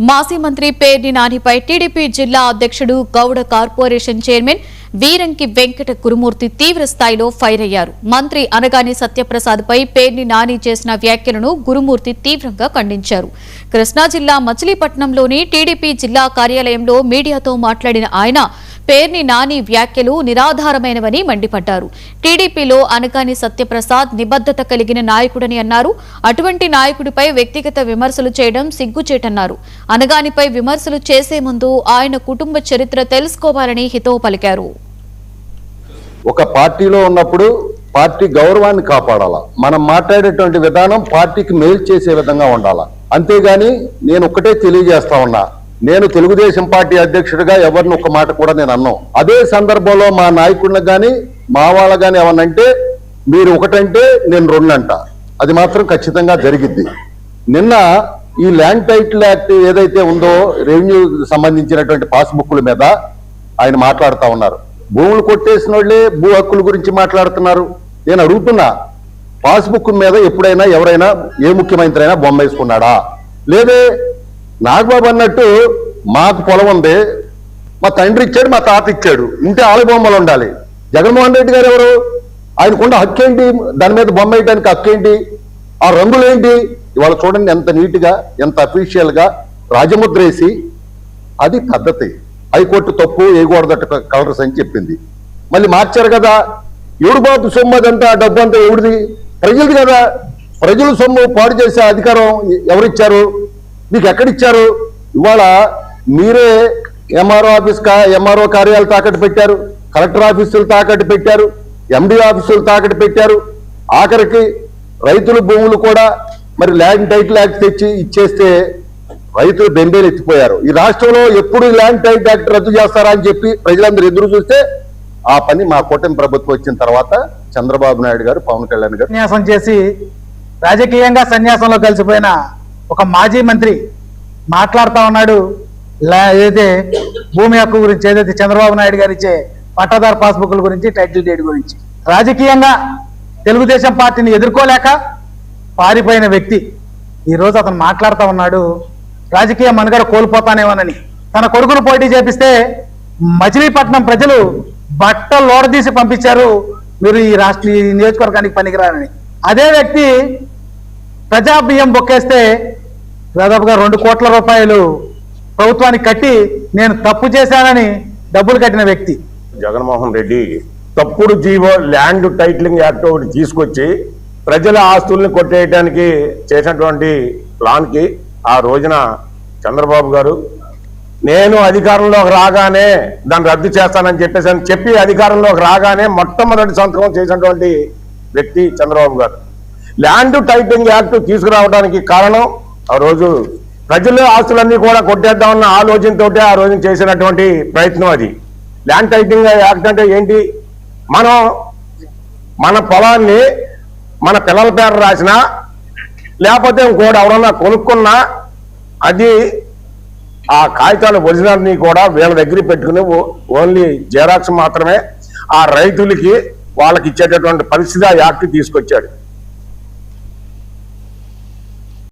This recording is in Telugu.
మాజీ మంత్రి పేర్ని నానిపై టీడీపీ జిల్లా అధ్యక్షుడు గౌడ కార్పొరేషన్ చైర్మన్ వీరంకి వెంకట గురుమూర్తి తీవ్ర స్థాయిలో ఫైర్ అయ్యారు. మంత్రి అనగాని సత్యప్రసాద్ పై పేర్ని నాని చేసిన వ్యాఖ్యలను గురుమూర్తి తీవ్రంగా ఖండించారు. కృష్ణా జిల్లా మచిలీపట్నంలోని టీడీపీ జిల్లా కార్యాలయంలో మీడియాతో మాట్లాడిన ఆయన పేర్ని నాని వ్యాఖ్యలు నిరాధారమైనవని మండిపడ్డారు. టీడీపీలో అనగాని సత్యప్రసాద్ నిబద్ధత కలిగిన నాయకుడని అన్నారు. అటువంటి నాయకుడిపై వ్యక్తిగత విమర్శలు చేయడం సిగ్గుచేటన్నారు. అనగానిపై విమర్శలు చేసే ముందు ఆయన కుటుంబ చరిత్ర తెలుసుకోవాలని హితవు పలికారు. ఒక పార్టీలో ఉన్నప్పుడు పార్టీ గౌరవాన్ని కాపాడాలా, మనం మాట్లాడేటువంటి విధానం పార్టీకి మేలు చేసే విధంగా ఉండాలా. అంతేగాని నేను ఒక్కటే తెలియజేస్తా ఉన్నా, నేను తెలుగుదేశం పార్టీ అధ్యక్షుడిగా ఎవరిని ఒక్క మాట కూడా నేను అన్నాను. అదే సందర్భంలో మా నాయకుడిని కానీ మా వాళ్ళ కానీ ఏమన్నంటే మీరు ఒకటంటే నేను రెండంట, అది మాత్రం ఖచ్చితంగా జరిగిద్ది. నిన్న ఈ ల్యాండ్ టైటిల్ యాక్ట్ ఏదైతే ఉందో రెవెన్యూ సంబంధించినటువంటి పాస్బుక్ల మీద ఆయన మాట్లాడుతూ ఉన్నారు. భూములు కొట్టేసిన వాళ్ళే భూ హక్కుల గురించి మాట్లాడుతున్నారు. నేను అడుగుతున్నా, పాస్బుక్ మీద ఎప్పుడైనా ఎవరైనా ఏ ముఖ్యమంత్రి అయినా బొమ్మ వేసుకున్నాడా? లేదే నాగబాబు అన్నట్టు మాకు పొలం ఉంది, మా తండ్రి ఇచ్చాడు, మా తాత ఇచ్చాడు, ఇంటే ఆల బొమ్మలు ఉండాలి. జగన్మోహన్ రెడ్డి గారు ఎవరు? ఆయనకున్న హక్కు ఏంటి? దాని మీద బొమ్మ వేయడానికి హక్కు ఏంటి? ఆ రంగులు ఏంటి? ఇవాళ చూడండి ఎంత నీట్గా, ఎంత అఫీషియల్గా రాజముద్ర వేసి, అది పద్ధతి. హైకోర్టు తప్పు వేయకూడదట కలర్స్ అని చెప్పింది. మళ్ళీ మార్చారు కదా. ఎవడు బాబు సొమ్ము అదంతా, డబ్బు అంతా ఎవడిది? ప్రజలది కదా. ప్రజల సొమ్ము పాడు చేసే అధికారం ఎవరిచ్చారు? మీకు ఎక్కడిచ్చారు? ఇవాళ మీరే ఎంఆర్ఓ కార్యాలయాలు తాకట్టు పెట్టారు, కలెక్టర్ ఆఫీసులు తాకట్టు పెట్టారు, ఎండి ఆఫీసులు తాకట్టు పెట్టారు. ఆఖరికి రైతుల భూములు కూడా మరి ల్యాండ్ టైటిల్ యాక్ట్ తెచ్చి ఇచ్చేస్తే రైతులు బెంబేలు ఎత్తిపోయారు. ఈ రాష్ట్రంలో ఎప్పుడు ల్యాండ్ టైటిల్ యాక్ట్ రద్దు చేస్తారా అని చెప్పి ప్రజలందరూ ఎదురు చూస్తే ఆ పని మా కూటమి ప్రభుత్వం వచ్చిన తర్వాత చంద్రబాబు నాయుడు గారు, పవన్ కళ్యాణ్ గారు సన్యాసం చేసి రాజకీయంగా సన్యాసంలో కలిసిపోయిన ఒక మాజీ మంత్రి మాట్లాడుతూ ఉన్నాడు. ఏదైతే భూమి హక్కు గురించి, ఏదైతే చంద్రబాబు నాయుడు గారు ఇచ్చే పట్టాదారు పాస్బుక్ల గురించి, టైటిల్ డీడ్ గురించి, రాజకీయంగా తెలుగుదేశం పార్టీని ఎదుర్కోలేక పారిపోయిన వ్యక్తి ఈరోజు అతను మాట్లాడుతూ ఉన్నాడు. రాజకీయ మనుగడ కోల్పోతానేమోనని తన కొడుకును పోటీ చేపిస్తే మచిలీపట్నం ప్రజలు బట్టలు లోడదీసి పంపించారు, మీరు ఈ నియోజకవర్గానికి పనికిరారని. అదే వ్యక్తి ప్రజాబియ్యం బొక్కేస్తే దాదాపుగా 2 కోట్ల రూపాయలు ప్రభుత్వానికి కట్టి నేను తప్పు చేశానని డబ్బులు కట్టిన వ్యక్తి. జగన్మోహన్ రెడ్డి తప్పుడు జీవో ల్యాండ్ టైటిలింగ్ యాక్ట్ ఒకటి తీసుకొచ్చి ప్రజల ఆస్తుల్ని కొట్టేయడానికి చేసినటువంటి ప్లాన్కి ఆ రోజున చంద్రబాబు గారు నేను అధికారంలోకి రాగానే దాన్ని రద్దు చేస్తానని చెప్పి అధికారంలోకి రాగానే మొట్టమొదటి సంతకం చేసినటువంటి వ్యక్తి చంద్రబాబు గారు. ల్యాండ్ టైటిలింగ్ యాక్ట్ తీసుకురావడానికి కారణం ఆ రోజు ప్రజల ఆస్తులన్నీ కూడా కొట్టేద్దామన్న ఆలోచనతో ఆ రోజు చేసినటువంటి ప్రయత్నం అది. ల్యాండ్ టైటిలింగ్ యాక్ట్ అంటే ఏంటి? మనం మన పొలాన్ని మన పిల్లల పేరు రాసినా లేకపోతే ఇంకోటి ఎవరన్నా కొనుక్కున్నా అది ఆ కాగితాల ఒరిజినల్ని కూడా వీళ్ళ దగ్గర పెట్టుకుని ఓన్లీ జెరాక్స్ మాత్రమే ఆ రైతులకి వాళ్ళకి ఇచ్చేటటువంటి పరిస్థితి ఆ యాక్ట్ తీసుకొచ్చాడు.